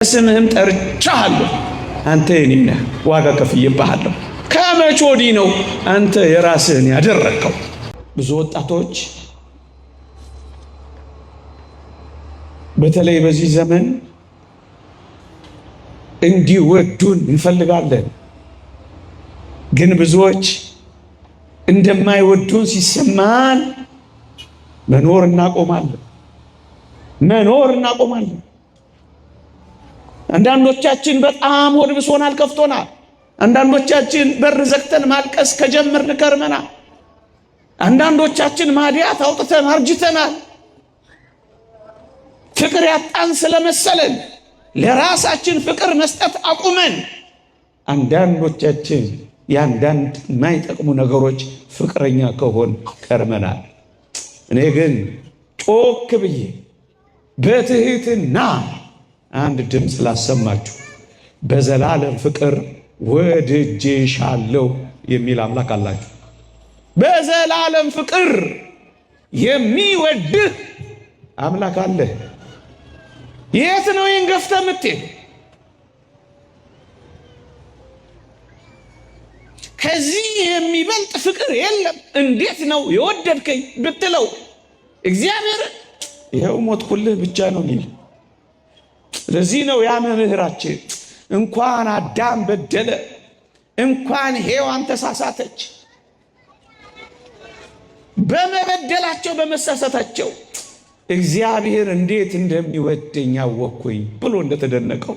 ስምህም ጠርቻለሁ አንተ የኔ ነህ ዋጋ ከፍዬብሃለሁ። ከመቼ ወዲህ ነው አንተ የራስህን ያደረከው? ብዙ ወጣቶች በተለይ በዚህ ዘመን እንዲወዱን እንፈልጋለን። ግን ብዙዎች እንደማይወዱን ሲሰማን መኖር እናቆማለን። አንዳንዶቻችን በጣም ሆድ ብሶናል፣ ከፍቶናል። አንዳንዶቻችን በር ዘግተን ማልቀስ ከጀመርን ከርመናል። አንዳንዶቻችን ማዲያት አውጥተን አርጅተናል። ፍቅር ያጣን ስለመሰለን ለራሳችን ፍቅር መስጠት አቁመን አንዳንዶቻችን የአንዳንድ የማይጠቅሙ ነገሮች ፍቅረኛ ከሆን ከርመናል። እኔ ግን ጮክ ብዬ በትህትና አንድ ድምፅ ላሰማችሁ። በዘላለም ፍቅር ወድጄሻለሁ የሚል አምላክ አላችሁ። በዘላለም ፍቅር የሚወድህ አምላክ አለ። የት ነው ይህን ገፍተህ የምትሄድ? ከዚህ የሚበልጥ ፍቅር የለም። እንዴት ነው የወደድከኝ ብትለው እግዚአብሔር ይኸው ሞትኩልህ ብቻ ነው የሚል። ለዚህ ነው ያ መምህራችን እንኳን አዳም በደለ፣ እንኳን ሔዋን ተሳሳተች፣ በመበደላቸው በመሳሳታቸው እግዚአብሔር እንዴት እንደሚወደኝ አወቅኩኝ ብሎ እንደተደነቀው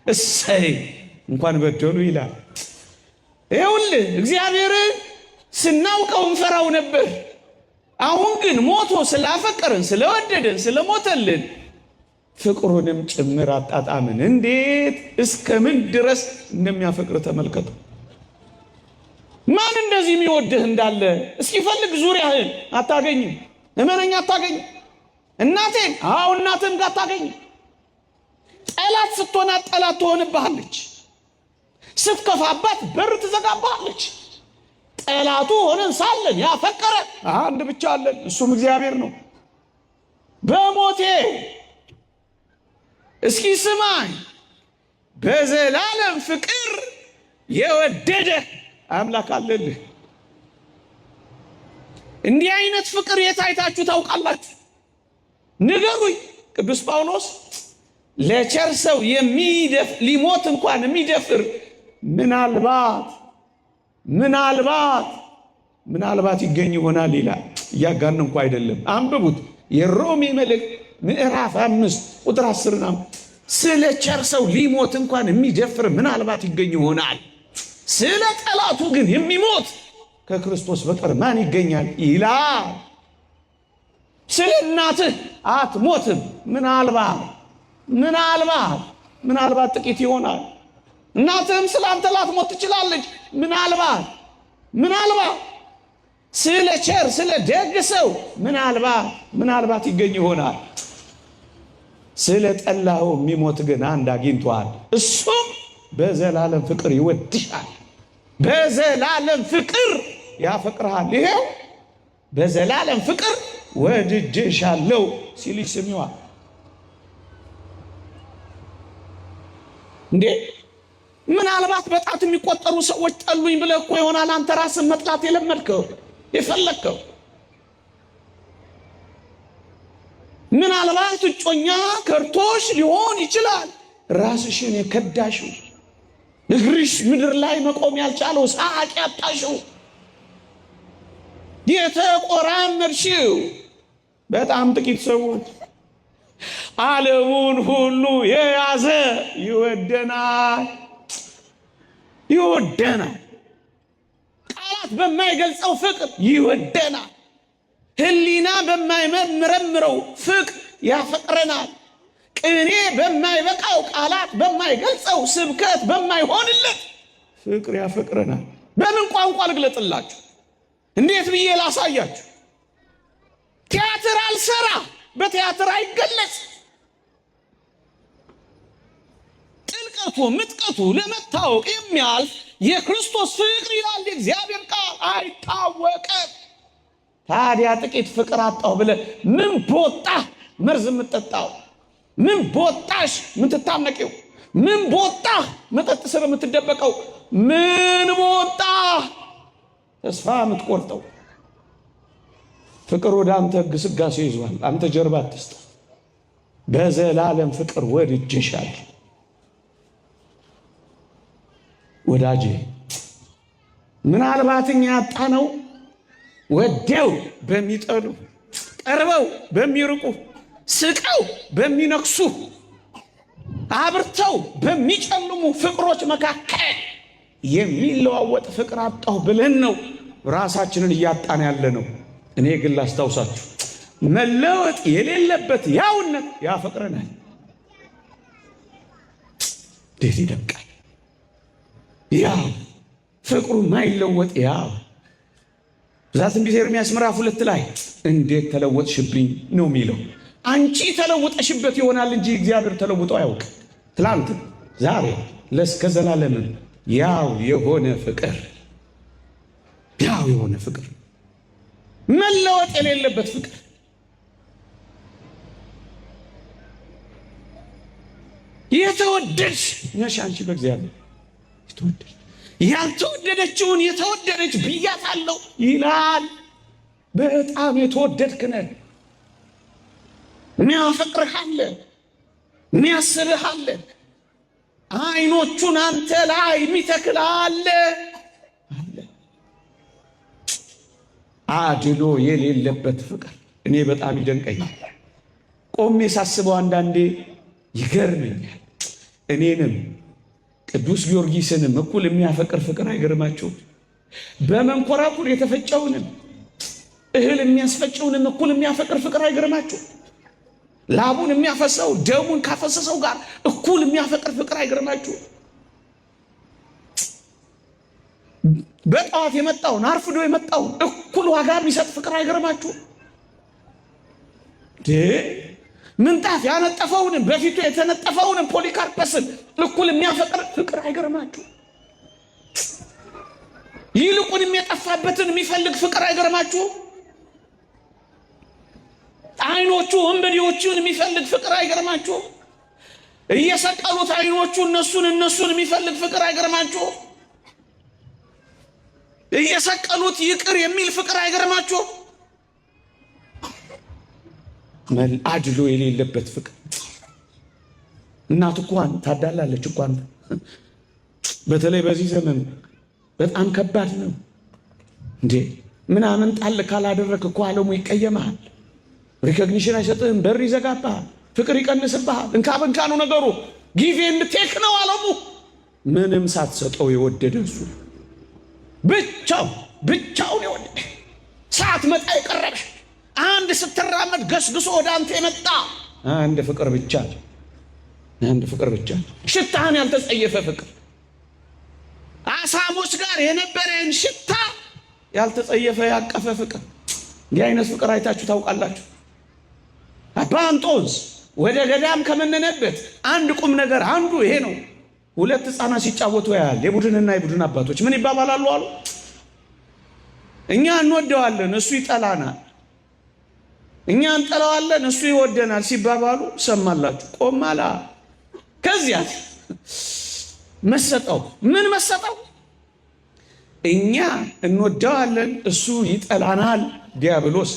እሰይ እንኳን በደሉ ይላል። ይኸውልህ እግዚአብሔርን ስናውቀው እንፈራው ነበር። አሁን ግን ሞቶ ስላፈቀረን ስለወደደን ስለሞተልን ፍቅሩንም ጭምር አጣጣምን። እንዴት እስከምን ድረስ እንደሚያፈቅር ተመልከቱ። ማን እንደዚህ የሚወድህ እንዳለ እስኪ ፈልግ። ዙሪያህን አታገኝም። እመነኛ አታገኝም። እናቴን እናትህን ጋር አታገኝም። ጠላት ስትሆናት ጠላት ትሆንብሃለች። ስትከፋባት በር ትዘጋብሃለች። ጠላቱ ሆነን ሳለን ያፈቀረ አንድ ብቻ አለን፣ እሱም እግዚአብሔር ነው። በሞቴ እስኪ ስማኝ፣ በዘላለም ፍቅር የወደደ አምላክ አለልህ። እንዲህ አይነት ፍቅር የት አይታችሁ ታውቃላችሁ? ንገሩኝ። ቅዱስ ጳውሎስ ለቸር ሰው ሊሞት እንኳን የሚደፍር ምናልባት ይገኝ ይሆናል ይላል። እያጋነንኩ አይደለም። አንብቡት። የሮሜ መልእክት ምዕራፍ 5 ቁጥር 10 ስለ ቸር ሰው ሊሞት እንኳን የሚደፍር ምናልባት ይገኝ ይሆናል፣ ስለ ጠላቱ ግን የሚሞት ከክርስቶስ በቀር ማን ይገኛል ይላል። ስለ እናትህ አትሞትም። ምናልባት ጥቂት ይሆናል። እናትህም ስለ አንተ ላትሞት ትችላለች። ምናልባት ስለ ቸር ስለ ደግ ሰው ምናልባት ይገኝ ይሆናል። ስለ ጠላው የሚሞት ግን አንድ አግኝቷል። እሱም በዘላለም ፍቅር ይወድሻል፣ በዘላለም ፍቅር ያፈቅርሃል። ይሄው በዘላለም ፍቅር ወድጄሻለሁ ሲልሽ ስሚዋል። እንዴ ምናልባት በጣት የሚቆጠሩ ሰዎች ጠሉኝ ብለህ እኮ ይሆናል አንተ ራስን መጥላት የለመድከው የፈለግከው። ምናልባት እጮኛ ከርቶሽ ሊሆን ይችላል። ራስሽን የከዳሽው፣ እግርሽ ምድር ላይ መቆም ያልቻለው፣ ሳቅ ያጣሽው፣ የተቆራመድሽው በጣም ጥቂት ሰዎች ዓለሙን ሁሉ የያዘ ይወደናል። ቃላት በማይገልጸው ፍቅር ይወደናል። ሕሊና በማይመረምረው ፍቅር ያፈቅረናል። ቅኔ በማይበቃው፣ ቃላት በማይገልጸው፣ ስብከት በማይሆንለት ፍቅር ያፈቅረናል። በምን ቋንቋ ልግለጥላችሁ? እንዴት ብዬ ላሳያችሁ? ቲያትር አልሰራ፣ በቲያትር አይገለጽ። ጥልቀቱ ምጥቀቱ ለመታወቅ የሚያልፍ የክርስቶስ ፍቅር ይላል የእግዚአብሔር ቃል፣ አይታወቅም። ታዲያ ጥቂት ፍቅር አጣሁ ብለህ ምን ቦጣ መርዝ የምትጠጣው? ምን በወጣሽ ምትታነቂው? ምን በወጣህ መጠጥ ስር የምትደበቀው? ምን በወጣህ ተስፋ የምትቆርጠው? ፍቅር ወደ አንተ ግስጋሴ ይዟል። አንተ ጀርባ አትስጥ። በዘላለም ፍቅር ወድጄሻለሁ። ወዳጄ ምናልባት እኛ ያጣነው ወደው በሚጠሉ ቀርበው በሚርቁ ስቀው በሚነክሱ አብርተው በሚጨልሙ ፍቅሮች መካከል የሚለዋወጥ ፍቅር አጣሁ ብለን ነው ራሳችንን እያጣን ያለ ነው። እኔ ግን ላስታውሳችሁ መለወጥ የሌለበት ያውነት ያፈቅረናል። እንዴት ይደምቃል! ያው ፍቅሩ ማይለወጥ ያው ዛትም ጊዜ ኤርምያስ ምዕራፍ 2 ላይ እንዴት ተለወጥሽብኝ ነው የሚለው። አንቺ ተለውጠሽበት ይሆናል እንጂ እግዚአብሔር ተለውጦ አያውቅ። ትላንት ዛሬ ለእስከ ዘላለም ያው የሆነ ፍቅር፣ ያው የሆነ ፍቅር፣ መለወጥ የሌለበት ፍቅር። የተወደድሽ ነሽ አንቺ በእግዚአብሔር የተወደድሽ። ያልተወደደችውን የተወደደች ብያታለሁ ይላል። በጣም የተወደድክ ነህ። የሚያፈቅርህ አለ፣ የሚያስብህ አለ፣ አይኖቹን አንተ ላይ የሚተክል አለ። አድሎ የሌለበት ፍቅር እኔ በጣም ይደንቀኛል። ቆሜ ሳስበው አንዳንዴ ይገርመኛል። እኔንም ቅዱስ ጊዮርጊስንም እኩል የሚያፈቅር ፍቅር አይገርማችሁም? በመንኮራኩር የተፈጨውንም እህል የሚያስፈጨውንም እኩል የሚያፈቅር ፍቅር አይገርማችሁም? ላቡን የሚያፈሰው ደሙን ካፈሰሰው ጋር እኩል የሚያፈቅር ፍቅር አይገርማችሁም? በጠዋት የመጣውን አርፍዶ የመጣውን እኩል ዋጋ የሚሰጥ ፍቅር አይገርማችሁም? ምንጣፍ ያነጠፈውንም በፊቱ የተነጠፈውንም ፖሊካርፐስን እኩል የሚያፈቅር ፍቅር አይገርማችሁም? ይልቁንም የጠፋበትን የሚፈልግ ፍቅር አይገርማችሁም? አይኖቹ ወንበዴዎቹን የሚፈልግ ፍቅር አይገርማችሁም? እየሰቀሉት አይኖቹ እነሱን የሚፈልግ ፍቅር አይገርማችሁም? እየሰቀሉት ይቅር የሚል ፍቅር አይገርማችሁም? አድሎ የሌለበት ፍቅር። እናት እንኳን ታዳላለች እንኳን። በተለይ በዚህ ዘመን በጣም ከባድ ነው እንዴ! ምናምን ጣል ካላደረክ እኮ ዓለሙ ይቀየማል። ሪኮግኒሽን አይሰጥህም፣ በር ይዘጋብሃል፣ ፍቅር ይቀንስብሃል። እንካ በንካ ነው ነገሩ። ጊቭ ኤንድ ቴክ ነው ዓለሙ። ምንም ሳትሰጠው የወደደ እሱ ብቻውን የወደደ ሳትመጣ የቀረበሽ አንድ ስትራመድ ገስግሶ ወደ አንተ የመጣ አንድ ፍቅር ብቻ፣ አንድ ፍቅር ብቻ። ሽታህን ያልተጸየፈ ፍቅር፣ አሳሞች ጋር የነበረን ሽታ ያልተጸየፈ ያቀፈ ፍቅር። እንዲህ አይነት ፍቅር አይታችሁ ታውቃላችሁ? አባ እንጦንስ ወደ ገዳም ከመነነበት አንድ ቁም ነገር አንዱ ይሄ ነው። ሁለት ሕፃናት ሲጫወቱ ያያል። የቡድንና የቡድን አባቶች ምን ይባባላሉ አሉ? እኛ እንወደዋለን እሱ ይጠላናል፣ እኛ እንጠላዋለን እሱ ይወደናል ሲባባሉ ሰማላችሁ። ቆማላ ከዚያ መሰጠው ምን መሰጠው? እኛ እንወደዋለን እሱ ይጠላናል ዲያብሎስ፣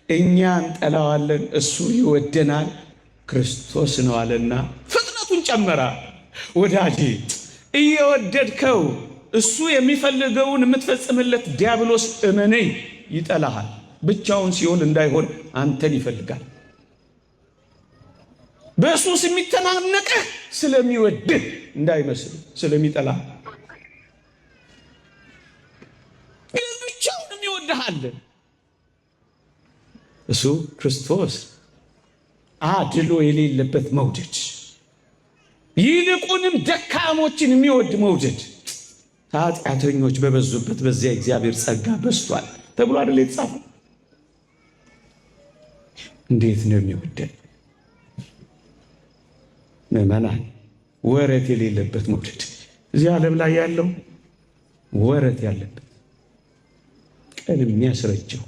እኛ እንጠላዋለን እሱ ይወደናል ክርስቶስ ነው አለና ፍጥነቱን ጨመራ። ወዳጄ እየወደድከው እሱ የሚፈልገውን የምትፈጽምለት ዲያብሎስ እመነኝ ይጠላሃል። ብቻውን ሲሆን እንዳይሆን አንተን ይፈልጋል። በሱስ የሚተናነቅህ ስለሚወድህ እንዳይመስል ስለሚጠላህ፣ ግን ብቻውን ይወድሃል። እሱ ክርስቶስ አድሎ የሌለበት መውደድ፣ ይልቁንም ደካሞችን የሚወድ መውደድ። ኃጢአተኞች በበዙበት በዚያ እግዚአብሔር ጸጋ በዝቷል ተብሎ አይደል የተጻፈው? እንዴት ነው የሚወደድ! ምዕመናን፣ ወረት የሌለበት መውደድ። እዚህ ዓለም ላይ ያለው ወረት ያለበት ቀን የሚያስረጀው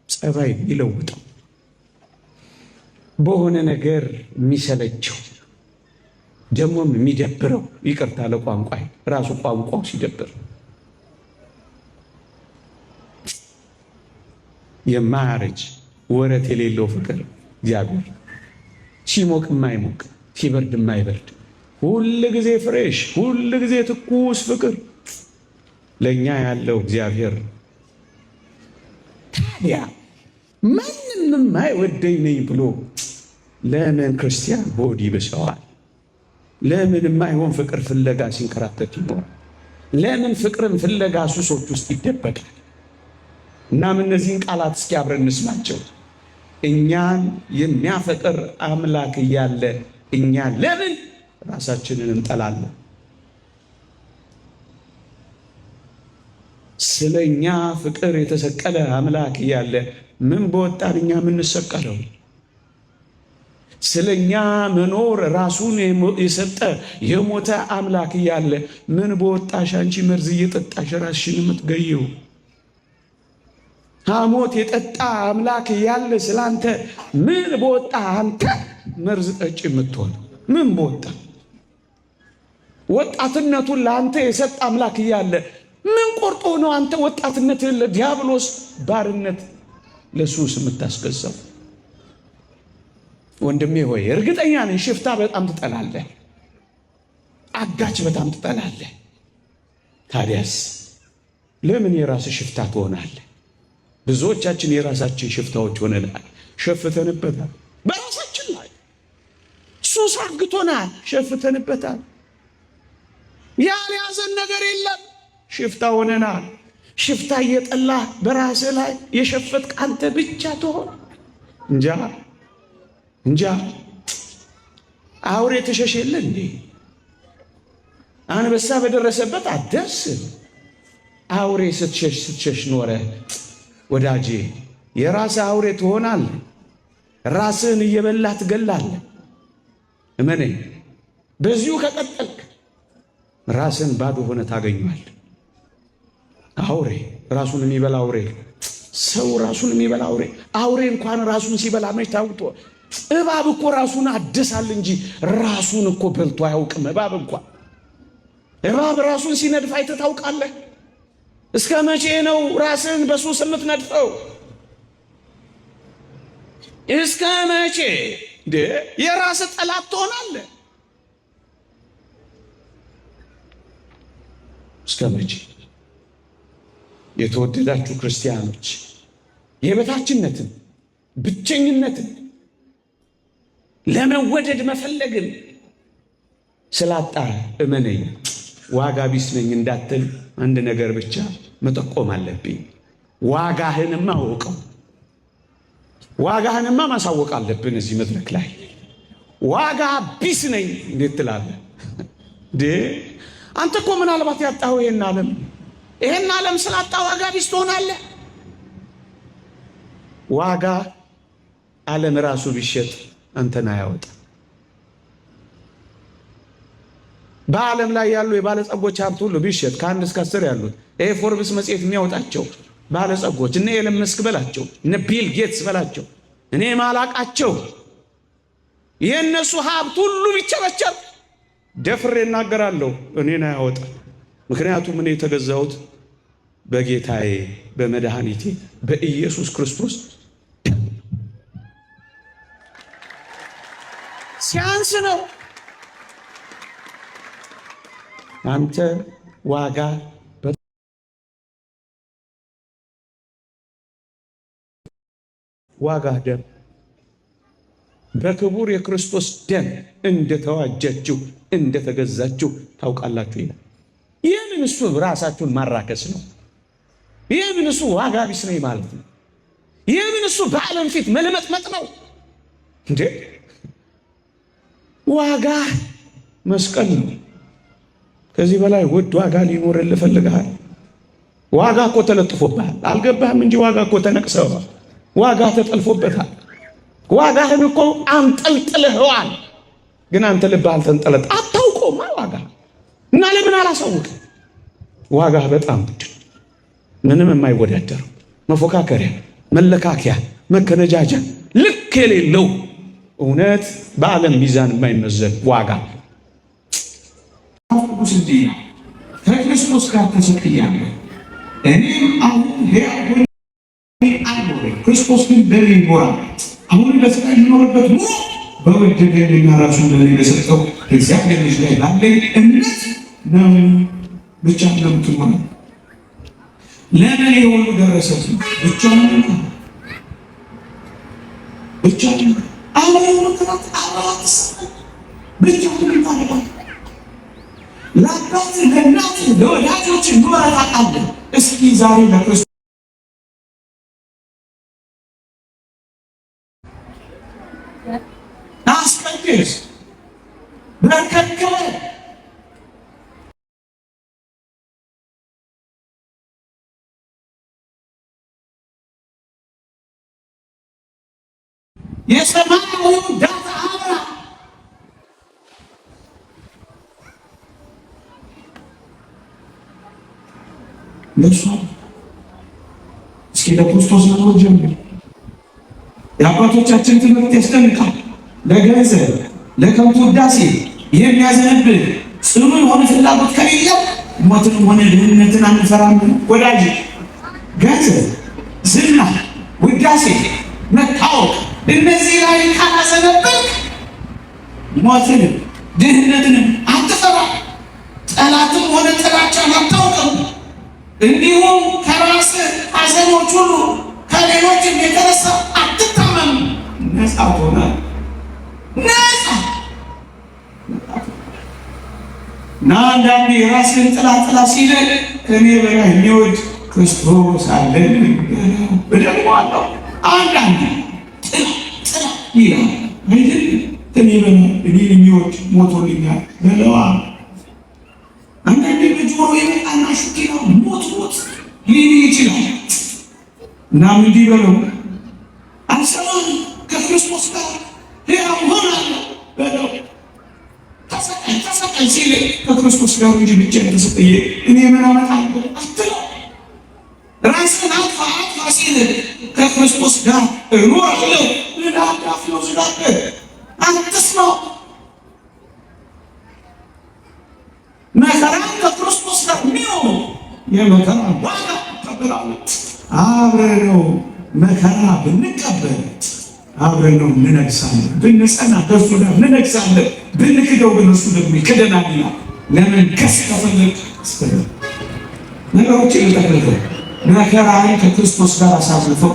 ጸባይ የሚለውጠው በሆነ ነገር የሚሰለቸው ደግሞም የሚደብረው ይቅርታ ለቋንቋ ራሱ ቋንቋው ሲደብር የማያረጅ ወረት የሌለው ፍቅር እግዚአብሔር ሲሞቅ የማይሞቅ ሲበርድ የማይበርድ ሁል ጊዜ ፍሬሽ ሁል ጊዜ ትኩስ ፍቅር ለኛ ያለው እግዚአብሔር ታዲያ ማንም የማይወደኝ ነኝ ብሎ ለምን ክርስቲያን ቦዲ ይብሰዋል? ለምን የማይሆን ፍቅር ፍለጋ ሲንከራተት ይኖራል? ለምን ፍቅርን ፍለጋ ሱሶች ውስጥ ይደበቃል? እናም እነዚህን ቃላት እስኪ አብረን እንስማቸው። እኛን የሚያፈቅር አምላክ እያለ እኛ ለምን ራሳችንን እንጠላለን? ስለኛ ፍቅር የተሰቀለ አምላክ እያለ ምን በወጣን እኛ የምንሰቀለው? ስለኛ መኖር ራሱን የሰጠ የሞተ አምላክ እያለ ምን በወጣሽ አንቺ መርዝ እየጠጣሽ ራስሽን የምትገየው? ሐሞት የጠጣ አምላክ እያለ ስላንተ ምን በወጣ አንተ መርዝ ጠጭ የምትሆን? ምን በወጣ? ወጣትነቱን ለአንተ የሰጠ አምላክ እያለ ምን ቆርጦ ነው አንተ ወጣትነትህን ለዲያብሎስ ባርነት ለሱስ የምታስገዛው? ወንድሜ ሆይ እርግጠኛ ነኝ ሽፍታ በጣም ትጠላለህ፣ አጋች በጣም ትጠላለህ። ታዲያስ ለምን የራስህ ሽፍታ ትሆናለህ? ብዙዎቻችን የራሳችን ሽፍታዎች ሆነናል፣ ሸፍተንበታል። በራሳችን ላይ ሱስ አግቶናል፣ ሸፍተንበታል። ያልያዘን ነገር የለም፣ ሽፍታ ሆነናል። ሽፍታ እየጠላህ በራስህ ላይ የሸፈትክ አንተ ብቻ ትሆን እንጃ። አውሬ ተሸሽ የለ እንዴ? አንበሳ በደረሰበት አትደርስም። አውሬ ስትሸሽ ኖረ ወዳጄ፣ የራስህ አውሬ ትሆናለህ። ራስህን እየበላህ ትገላለህ። እመነኝ፣ በዚሁ ከቀጠልክ ራስህን ባዶ ሆነ ታገኘዋለህ። አውሬ ራሱን የሚበላ አውሬ፣ ሰው ራሱን የሚበላ አውሬ እንኳን ራሱን ሲበላ መች ታውቶ? እባብ እኮ ራሱን አደሳል እንጂ ራሱን እኮ በልቶ አያውቅም። እባብ ራሱን ሲነድፍ አይተህ ታውቃለህ? እስከ መቼ ነው ራስን በሱስ የምትነድፈው? እስከ መቼ የራስ ጠላት ትሆናለህ? እስከ መቼ? የተወደዳችሁ ክርስቲያኖች የበታችነትን፣ ብቸኝነትን፣ ለመወደድ መፈለግን ስላጣ እመነኝ ዋጋ ቢስ ነኝ እንዳትል አንድ ነገር ብቻ መጠቆም አለብኝ። ዋጋህንማ አውቀው፣ ዋጋህንማ ማሳወቅ አለብን። እዚህ መድረክ ላይ ዋጋ ቢስ ነኝ እንዴት ትላለህ? አንተ እኮ ምናልባት ያጣኸው ይሄን ዓለም ስላጣ ዋጋ ቢስ ትሆናለህ። ዋጋ ዓለም ራሱ ቢሸጥ አንተን አያወጣ። በዓለም ላይ ያሉ የባለጸጎች ሀብት ሁሉ ቢሸጥ ከ1 እስከ 10 ያሉት ፎርብስ መጽሔት የሚያወጣቸው ባለጸጎች እነ ኤለን መስክ በላቸው፣ እነ ቢል ጌትስ በላቸው፣ እኔ ማላቃቸው የእነሱ ሀብት ሁሉ ቢቸበቸብ ደፍሬ እናገራለሁ እኔን አያወጣ። ምክንያቱም እኔ የተገዛሁት በጌታዬ በመድኃኒቴ በኢየሱስ ክርስቶስ ሲያንስ ነው። አንተ ዋጋ ደም በክቡር የክርስቶስ ደም እንደተዋጃችሁ እንደተገዛችሁ ታውቃላችሁ ይላል። ይህንን እሱ ራሳችሁን ማራከስ ነው። ይህንን እሱ ዋጋ ቢስ ነኝ ማለት ነው። ይህንን እሱ በዓለም ፊት መለመጥመጥ ነው እንዴ? ዋጋ መስቀል ነው። ከዚህ በላይ ውድ ዋጋ ሊኖርልህ ፈልገሃል? ዋጋ እኮ ተለጥፎብሃል። አልገባህም እንጂ ዋጋ እኮ ተነቅሰዋል። ዋጋ ተጠልፎበታል። ዋጋህን እኮ አንጠልጥልህዋል። ግን አንተ ልብህ አልተንጠለጥ አታውቀውም ዋጋ እና ለምን አላሳውቅ? ዋጋ በጣም ውድ፣ ምንም የማይወዳደረው መፎካከሪያ፣ መለካከያ፣ መከነጃጃ ልክ የሌለው እውነት በዓለም ሚዛን የማይመዘን ዋጋ ቅዱስ እንዲህ ከክርስቶስ ጋር ተሰቅያለሁ፣ እኔም አሁን ሕያው ሆኜ አልኖርም፣ ክርስቶስ ግን በእኔ ይኖራል። አሁን በሥጋ የሚኖርበት ኑሮ በወደደኝና ራሱን ለእኔ ለሰጠው እግዚአብሔር ልጅ ላይ ባለኝ እምነት ነው ብቻ እንደምትሆነ ለምን የሆኑ ደረሰት ብቻውን አሁን ከራት አራት ብቻውን ይታረቃል። ለአባት ለእናት ለወዳጆች ኖረታ አለ። እስኪ ዛሬ ለክርስቶስ አስቀድስ በርከከለ የሰማያዊው ዳታ አብራ ለሷ እስኪ ለክርስቶስ መኖር ጀምር። የአባቶቻችን ትምህርት ያስደንቃል። ለገንዘብ ለከንቱ ውዳሴ የሚያዘነብል ጽኑ የሆነ ፍላጎት ከሌለው ሞትንም ሆነ ድህነትን አንፈራም። ወዳጅ ገንዘብ፣ ዝና፣ ውዳሴ፣ መታወቅ እነዚህ ላይ ካላዘነበልክ ሞትንም ድህነትንም አትፈራም። ጠላትም ሆነ ጥላቻን አታውቅም። እንዲሁም ከራስህ ሐዘኖች ሁሉ ከሌሎችም የተነሳ አትታመም። ነፃ ሆናል። ነፃ እና አንዳንዴ የራስህን ጥላ ሲል ከእኔ በላይ የሚወድ ክርስቶስ አለን በደግሞ አለው። አንዳንዴ ጥላ ይላል አይደል? ከእኔ በላይ እኔን የሚወድ ሞቶልኛል በለዋ። አንዳንዴ በጆሮ የመጣና ሹኪና ሞት ሊል ይችላል። እናም እንዲህ በለው አልሰማም፣ ከክርስቶስ ጋር ሕያው ሆናለሁ በለው። ተሰቀል ሲል ከክርስቶስ ጋር እንጂ ብቻዬን ተሰቅዬ እኔ ምን አመጣለሁ አትለው። ራስህን አጥፋ ሲል ከክርስቶስ ጋር እኖራለሁ ልዳዳፍነው ዝዳለ አትስማው። መከራን ከክርስቶስ ጋር የሚሆኑ የመከራ ዋጋ ተቀበላለት። አብረነው መከራ ብንቀበል አብረነው እንነግሳለን። ብንጸና ከእሱ ጋር እንነግሳለን። ብንክደው ግን እሱ ደግሞ ይክደናል። ለመንገስ ከፈለግ ነገሮች ይጠቅልቀው መከራን ከክርስቶስ ጋር አሳልፈው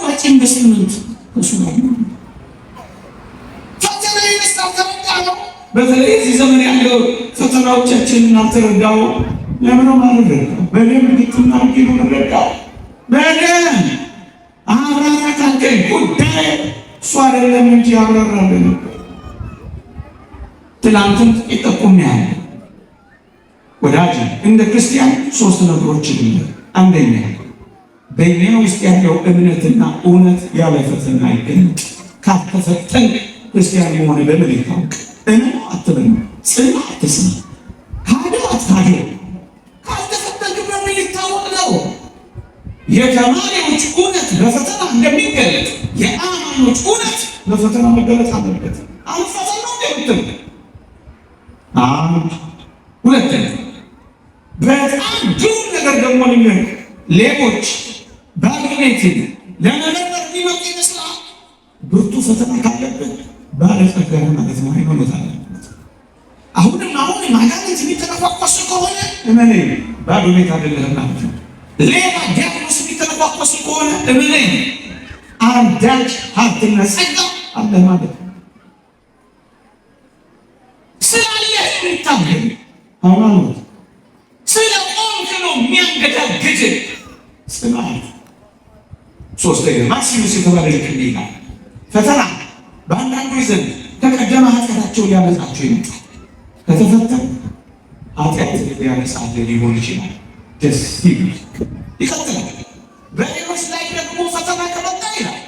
አዋጭ ኢንቨስትመንት እሱ ነው። በተለይ እዚህ ዘመን ያለው ፈተናዎቻችንን አልተረዳው። ለምነው ማለት ነው። በደም ግጥና ጊዜ ረዳው በደም አብራራ ካልከኝ ጉዳይ እሱ አይደለም እንጂ ያብራራልን። ትላንትም ይጠቁም ያለ ወዳጅ እንደ ክርስቲያን ሶስት ነገሮች ይልል። አንደኛ በእኛ ውስጥ ያለው እምነትና እውነት ያለ ፈተና አይገኝም። ካልተፈተን ክርስቲያን መሆን በምን ይታወቅ? አትበል፣ ጽና አትስማ፣ ካደ አትካደ። ካልተፈተንክ በምን ይታወቅ ነው? የተማሪዎች እውነት በፈተና እንደሚገለጥ የአማኞች እውነት በፈተና መገለጥ አለበት። አልፈተና እንደምትል ሁለተኛ በጣም ብዙ ነገር ደግሞ ሌቦች ባለቤትን ለመመርመር ሊመጡ ይመስላል። ብርቱ ፈተና ካለበት ባለጸጋ ማለት ነው። ሃይማኖት አለበት። አሁንም አጋንንት የሚተነኳኳሱ ከሆነ እመኔ ባዶ ቤት አይደለም ማለት ነው። ሌባ ዲያብሎስ የሚተነኳኳሱ ከሆነ እመኔ አንዳች ሀብትና ጸጋ አለ ማለት ነው። ስላለ የሚታገል ሃይማኖት ስለ ቆምክ ነው የሚያንገዳግድ ጽናት። ሶስተኛ ማክሲሙስ የተባለ ልክል ይላል ፈተና በአንዳንዶች ዘንድ ከቀደመ ኃጢአታቸው ሊያነጻቸው ይመጣል። ከተፈተን ኃጢአት ሊያነጻልህ ሊሆን ይችላል። ደስ ይቀጥላል። በሌሎች ላይ ደግሞ ፈተና ከመጣ ይላል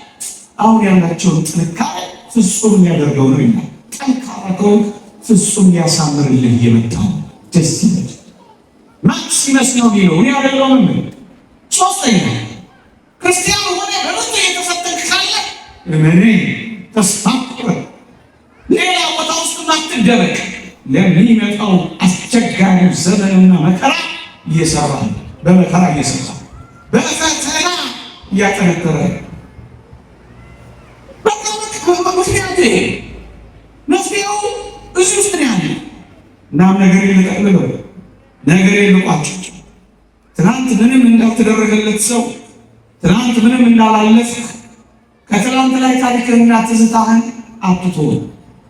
አሁን ያላቸውን ጥንካሬ ፍጹም የሚያደርገው ነው ይላል። ጠንካራ ከሆንክ ፍጹም ሊያሳምርልህ እየመጣው ደስ ይላል። ማክሲመስ ነው የሚለው እኔ አይደለሁም። ሶስተኛ ክርስቲያን ሆነ በብዙ የተፈተንክ ካለ እመኔ ተስፋ አትቁረጥ። ሌላ ቦታ ውስጥ አትደበቅ። ለሚመጣው አስቸጋሪ ዘመንና መከራ እየሰራ በመከራ እየሰራ በፈተና እያጠነከረ ምክንያቱ ይሄ መፍትሄው እዚህ ውስጥ ነው ያለ። እናም ነገር ልጠቅልለው፣ ነገር ልቋጭ። ትናንት ምንም እንዳልተደረገለት ሰው፣ ትናንት ምንም እንዳላለፍ፣ ከትናንት ላይ ታሪክና ትዝታህን አትቶ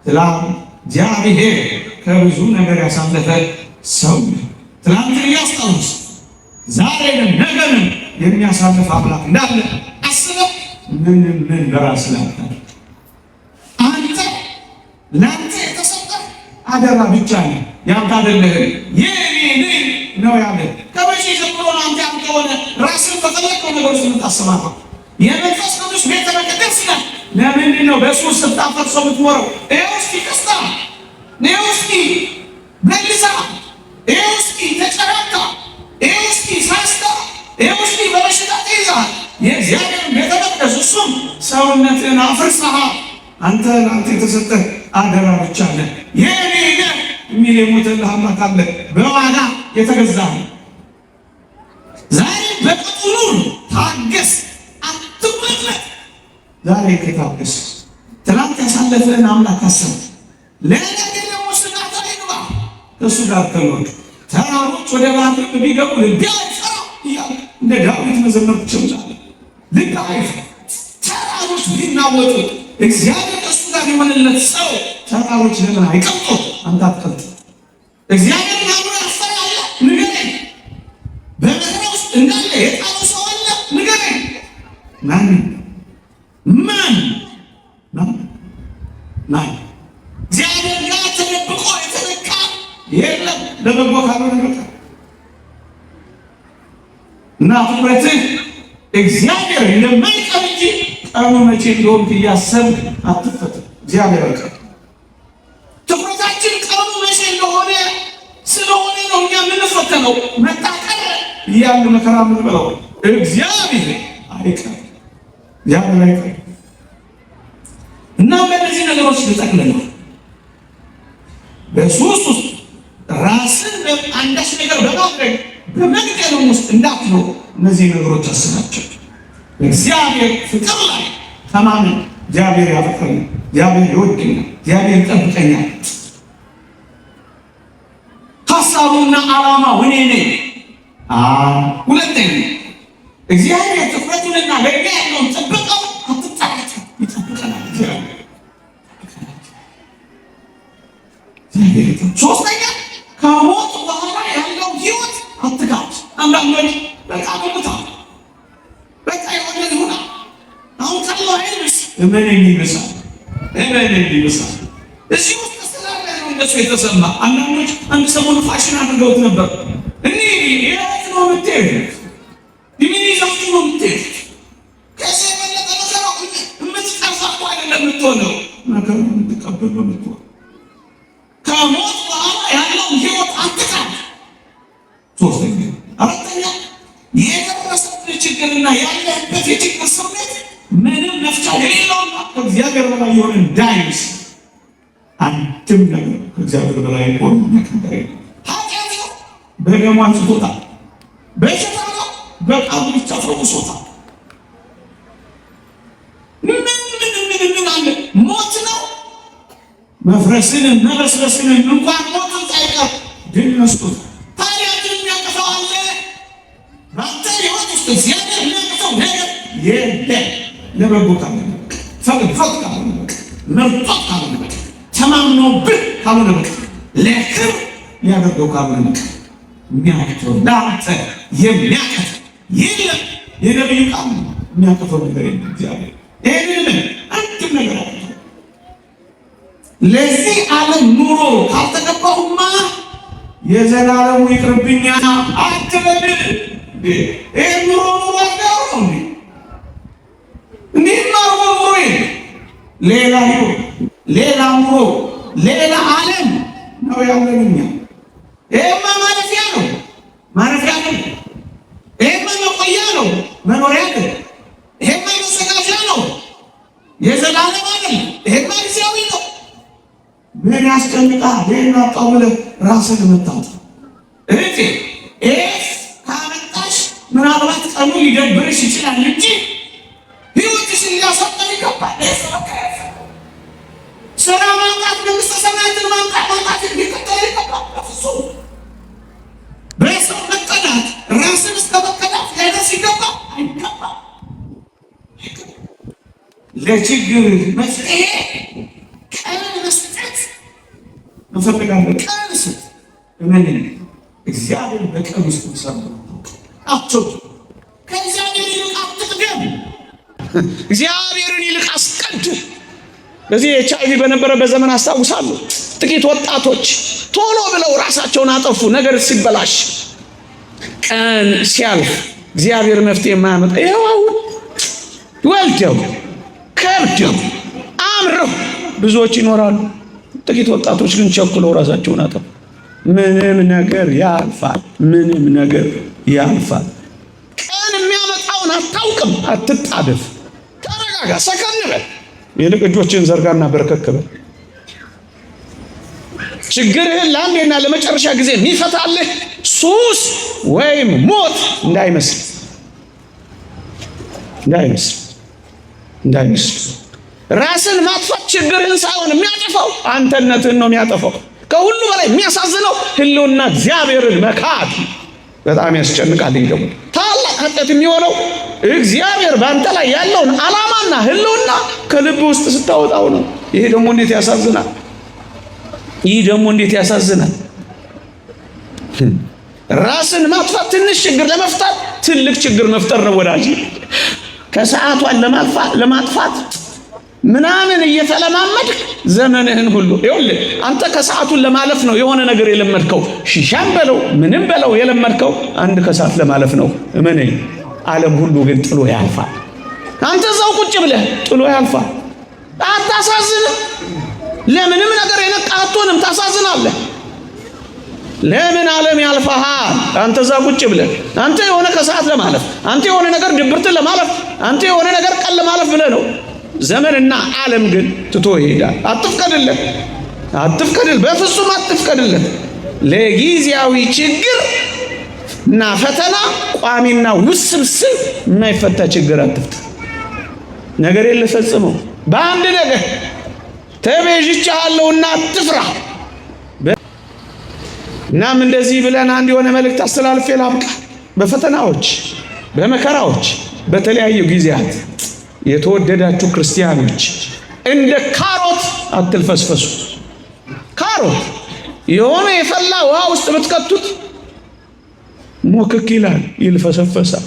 ትላንት እግዚአብሔር ከብዙ ነገር ያሳለፈ ሰው ትናንትን እያስታውስ ዛሬንም ነገንም የሚያሳልፍ አምላክ እንዳለ አስበህ ምን በራስ ላታ አንተ ለአንተ የተሰጠ አደራ ብቻ ነው። ያንተ አይደለህም። የኔ ነው ያለ ከበሺ ጀምሮ አንተ ያንተ ሆነ ራስን በፈለከው ነገር ውስጥ የምታሰማራው የመንፈስ ቅዱስ ቤተ መቅደስ ነህ። ለምንድን ነው በእሱ ስልጣን ሰው የምትኖረው? ይኸው እስኪ ክስታ፣ ይኸው እስኪ በልሳ፣ ይኸው እስኪ ተጨራካ፣ ይኸው እስኪ ሳስታ፣ ይኸው እስኪ በበሽታ ተይዘሃል። የእግዚአብሔር ቤተ መቅደስ እሱም ሰውነትን አፍርሰሃል። አንተ ለአንተ የተሰጠ አደራ ብቻ ነህ። የኔ ነህ የሚል የሞተልህ አምላክ አለ። በዋጋ የተገዛህ ዛሬ በቅጡ ታገስ፣ አትመለስ። ዛሬ ከታገስ ትናንት ያሳለፈን አምላክ አስብ። ለነገ ደግሞ ስጋት አይግባ። እሱ ጋር ተኖር። ተራሮች ወደ ባህር ቢገቡ ልቤ አይፈራ እያለ እንደ ዳዊት መዘመር ትችላለህ። ልቤ አይፈራ። ተራሮች ቢናወጡ እግዚአብሔር ከእሱ ጋር የሆነለት ሰው ተራሮች ለምን አይቀልጡ? አንተ አትቀልጥ። እግዚአብሔር አብሮ ያፈራል። ንገረኝ። በመከራ ውስጥ እንዳለ የጣሉ ሰው አለ? ንገረኝ። ማን እግዚአብሔር ጋር ተደብቆ የተነካ የለም። ለበጎ ካልሆነ በቀር እና ትኩረትህ እግዚአብሔር እንደማይቀር እንጂ ቀኑ መቼ እንደሆን እያሰብክ አትፈትም። እግዚአብሔር አይቀር። ትኩረታችን ቀኑ መቼ እንደሆነ ስለሆነ ነው እኛ የምንፈተነው። መጣቀር እያለ መከራ የምንበላው እግዚአብሔር አይቀር። እግዚአብሔር አይቀር። እና በእነዚህ ነገሮች ልጠቅልለው። በሱስ ውስጥ ራስን አንዳች ነገር በማድረግ በመግደልም ውስጥ እንዳትኖር እነዚህ ነገሮች አስባቸው። እግዚአብሔር ፍቅር ላይ ተማመን። እግዚአብሔር ያፈቅረኛል፣ እግዚአብሔር ይወደኛል፣ እግዚአብሔር ይጠብቀኛል። ሀሳቡና ዓላማው እኔ ነኝ። ሁለተኛ እግዚአብሔር ትኩረቱንና ለእኛ ያለውን ጥበቃው አትጣላቸው፣ ይጠብቀናል። ሶስተኛ ከሞት በኋላ ያለው ህይወት አትጋጭ። አንዳንዶች በቃ ብታ በቃ የሆነ ይሆና አሁን ካለው አይልስ እመነኝ ይብሳል፣ እመነኝ ይብሳል። እዚህ ውስጥ ስላለ ነው እንደሱ የተሰማ። አንዳንዶች አንድ ሰሞን ፋሽን አድርገውት ነበር። እኒህ የት ነው የምትሄዱት? ይዛችሁ ነው የምትሄዱት? ከዚህ የበለጠ መከራ የምትቀርፋ እኮ አይደለም የምትሆነው፣ መከራ የምትቀበል ነው የምትሆነው። ከሞት በኋላ ያለው ህይወት አትቃል። ሶስተኛ አራተኛ የደረሰብህ ችግርና ያለህበት የችግር ስሜት ምንም መፍቻ የሌለውና ከእግዚአብሔር በላይ የሆነ እንዳይምስ። አንድም ነገር ከእግዚአብሔር በላይ የሆነ ነገር ኃጢአት ነው፣ በደሙ አንጽቶታል። በሽታ ነው፣ በቃሉ ብቻ ፈውሶታል። ምን አለ? ሞት ነው፣ መፍረስንም መበስበስንም እንኳን ሞትን ሳይቀር ድል ነስቶታል። ታዲያ ድል የሚያቅተው አለ? በአንተ ህይወት ውስጥ እግዚአብሔር የሚያቅተው ነገር የለም። ለበጎ ካልሆነ ፈቅዶት ካልሆነ መርጦት ካልሆነ ተማምኖብህ ካልሆነ ለክብር ሊያደርገው ካልሆነ የሚያቅተው ለአንተ የሚያቅተው የለም። የነቢዩ ቃል የሚያቅተው ነገር የለም። እግዚአብሔር ይህንን አንድም ነገር አለ። ለዚህ ዓለም ኑሮ ካልተገባሁማ የዘላለሙ ይቅርብኛ አትበል። ይህ ኑሮ አጋው ነው። እንዲህማ ኑሮ ሌላ ህይወት፣ ሌላ ኑሮ፣ ሌላ ዓለም ነው ያለንኛ። ይህማ ማረፊያ ነው፣ ማረፊያ ነው። ይህማ መቆያ ነው፣ መኖሪያ ነው። ይህማ መዘጋጃ ነው። የዘላለም አይደለም። ይሄማ ጊዜያዊ ነው። ምን ያስጨንቃል? ይሄን አጣው ብለህ ራስህን መታወጥ እህቴ፣ ይሄ ካመጣሽ ምናልባት ቀኑ ሊደብርሽ ይችላል እንጂ ሕይወትሽን ሊያሳጥር ይገባል። ስራ ማምጣት፣ መንግሥተ ሰማያትን ማምጣት ሊከተል ይገባል። በፍጹም በሰው መቀዳት ራስን እስከ መቀዳት ሊያደርስ ይገባል። አይገባም። ለችግር መፍትሄ ቀን መስጠት እንፈልጋለን። ቀን ስጥ። ምን እግዚአብሔር በቀን ውስጥ ይሰራል። አትቶ ከእግዚአብሔር ይልቅ አትቅደም። እግዚአብሔርን ይልቅ አስቀድም። በዚህ HIV በነበረበት ዘመን አስታውሳለሁ። ጥቂት ወጣቶች ቶሎ ብለው ራሳቸውን አጠፉ። ነገር ሲበላሽ፣ ቀን ሲያልፍ እግዚአብሔር መፍትሄ የማያመጣ ይኸው አሁን ወልደው ከብደው አምረው ብዙዎች ይኖራሉ። ጥቂት ወጣቶች ግን ቸኩለው ራሳቸውን አጠፉ። ምንም ነገር ያልፋል። ምንም ነገር ያልፋል። ቀን የሚያመጣውን አታውቅም። አትጣደፍ። ተረጋጋ፣ ሰከን በል። ይልቅ እጆችን ዘርጋና በርከክ በል። ችግርህን ለአንዴና ለመጨረሻ ጊዜ የሚፈታልህ ሱስ ወይም ሞት እንዳይመስል ራስን ማጥፋት ችግርህን ሳይሆን የሚያጠፋው አንተነትህን ነው የሚያጠፋው። ከሁሉ በላይ የሚያሳዝነው ህልውና እግዚአብሔርን መካድ በጣም ያስጨንቃል። ደግሞ ታላቅ ኃጢአት የሚሆነው እግዚአብሔር በአንተ ላይ ያለውን ዓላማና ህልውና ከልብ ውስጥ ስታወጣው ነው። ይሄ ደግሞ እንዴት ያሳዝናል! ራስን ማጥፋት ትንሽ ችግር ለመፍታት ትልቅ ችግር መፍጠር ነው ወዳጅ። ከሰዓቷን ለማጥፋት ምናምን እየተለማመድክ ዘመንህን ሁሉ ይኸውልህ፣ አንተ ከሰዓቱን ለማለፍ ነው የሆነ ነገር የለመድከው። ሺሻም በለው ምንም በለው የለመድከው አንድ ከሰዓት ለማለፍ ነው። እመነኝ፣ ዓለም ሁሉ ግን ጥሎ ያልፋል። አንተ እዛው ቁጭ ብለህ ጥሎ ያልፋል። አታሳዝንም? ለምንም ነገር የነቃህ አትሆንም፣ ታሳዝናለህ። ለምን ዓለም ያልፋሃል? አንተ እዛ ቁጭ ብለህ አንተ የሆነ ከሰዓት ለማለፍ፣ አንተ የሆነ ነገር ድብርትን ለማለፍ፣ አንተ የሆነ ነገር ቀን ለማለፍ ብለህ ነው። ዘመንና ዓለም ግን ትቶ ይሄዳል። አትፍቀድለት፣ በፍጹም አትፍቀድለት። ለጊዜያዊ ችግር እና ፈተና ቋሚና ውስብስብ የማይፈታ ችግር አትፍታ። ነገር የለፈጽመው በአንድ ነገር ተቤዥቻለሁና አትፍራ። እናም እንደዚህ ብለን አንድ የሆነ መልእክት አስተላልፌ ላብቃ። በፈተናዎች በመከራዎች በተለያዩ ጊዜያት የተወደዳችሁ ክርስቲያኖች እንደ ካሮት አትልፈስፈሱ። ካሮት የሆነ የፈላ ውሃ ውስጥ ብትከቱት ሞክክ ይላል፣ ይልፈሰፈሳል።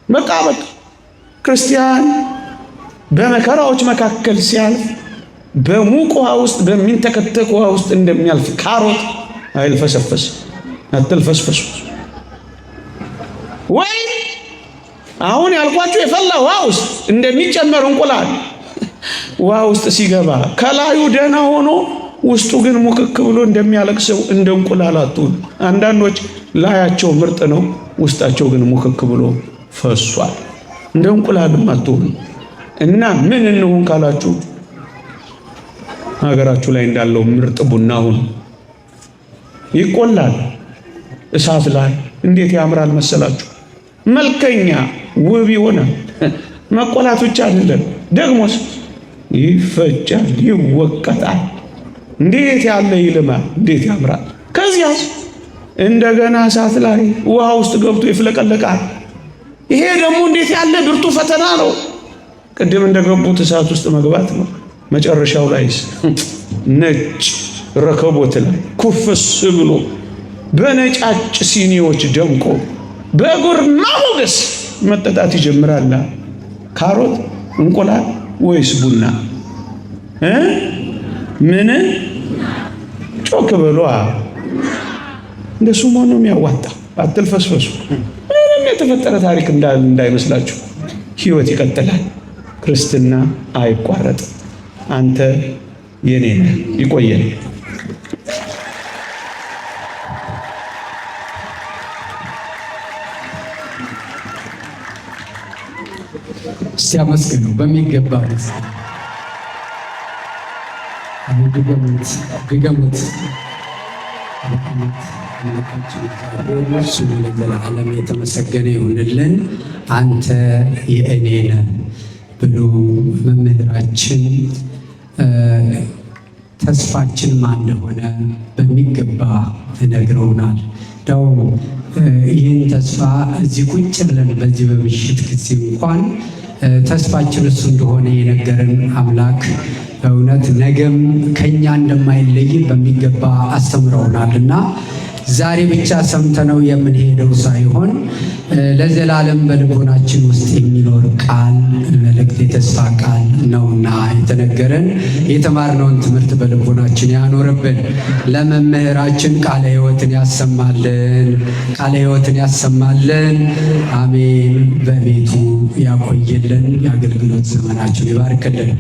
በቃ ክርስቲያን በመከራዎች መካከል ሲያልፍ በሙቅ ውሃ ውስጥ በሚንተከተክ ውሃ ውስጥ እንደሚያልፍ ካሮት አይልፈሰፈስ። አትልፈስፈሱ። ወይ አሁን ያልኳችሁ የፈላ ውሃ ውስጥ እንደሚጨመር እንቁላል ውሃ ውስጥ ሲገባ ከላዩ ደህና ሆኖ ውስጡ ግን ሙክክ ብሎ እንደሚያለቅሰው እንደ እንቁላል አትሁኑ። አንዳንዶች ላያቸው ምርጥ ነው፣ ውስጣቸው ግን ሙክክ ብሎ ፈሷል። እንደ እንቁላልም አትሁኑ። እና ምን እንሁን ካላችሁ ሀገራችሁ ላይ እንዳለው ምርጥ ቡና ሁኑ። ይቆላል እሳት ላይ እንዴት ያምራል መሰላችሁ! መልከኛ ውብ ይሆናል። መቆላት ብቻ አይደለም፣ ደግሞስ ይፈጫል፣ ይወቀጣል። እንዴት ያለ ይልማል፣ እንዴት ያምራል። ከዚያስ እንደገና እሳት ላይ ውሃ ውስጥ ገብቶ ይፍለቀለቃል። ይሄ ደግሞ እንዴት ያለ ብርቱ ፈተና ነው። ቅድም እንደገቡት እሳት ውስጥ መግባት ነው። መጨረሻው ላይስ ነጭ ረከቦት ላይ ኩፍስ ብሎ በነጫጭ ሲኒዎች ደምቆ በግርማ ሞገስ መጠጣት ይጀምራል። ካሮት፣ እንቁላል ወይስ ቡና? ምን ጮክ በሏ። እንደሱ ማን ነው የሚያዋጣ? አትልፈስፈሱ። ምንም የተፈጠረ ታሪክ እንዳይመስላችሁ። ህይወት ይቀጥላል። ክርስትና አይቋረጥም። አንተ የኔ ነህ። ይቆየን። ሲያመስግኑ በሚገባ ድገሙት። ስሙ ለዘላለም የተመሰገነ ይሁንልን። አንተ የእኔ ነህ ብሎ መምህራችን ተስፋችን ማን እንደሆነ በሚገባ ነግረውናል። ዳው ይህን ተስፋ እዚህ ቁጭ ብለን በዚህ በምሽት ጊዜ እንኳን ተስፋችን እሱ እንደሆነ የነገረን አምላክ በእውነት ነገም ከኛ እንደማይለይ በሚገባ አስተምረውናልና ዛሬ ብቻ ሰምተነው የምንሄደው ሳይሆን ለዘላለም በልቦናችን ውስጥ የሚኖር ቃል መልእክት፣ የተስፋ ቃል ነውና የተነገረን የተማርነውን ትምህርት በልቦናችን ያኖርብን። ለመምህራችን ቃለ ሕይወትን ያሰማልን፣ ቃለ ሕይወትን ያሰማልን። አሜን። በቤቱ ያቆየልን፣ የአገልግሎት ዘመናችን ይባርክልን።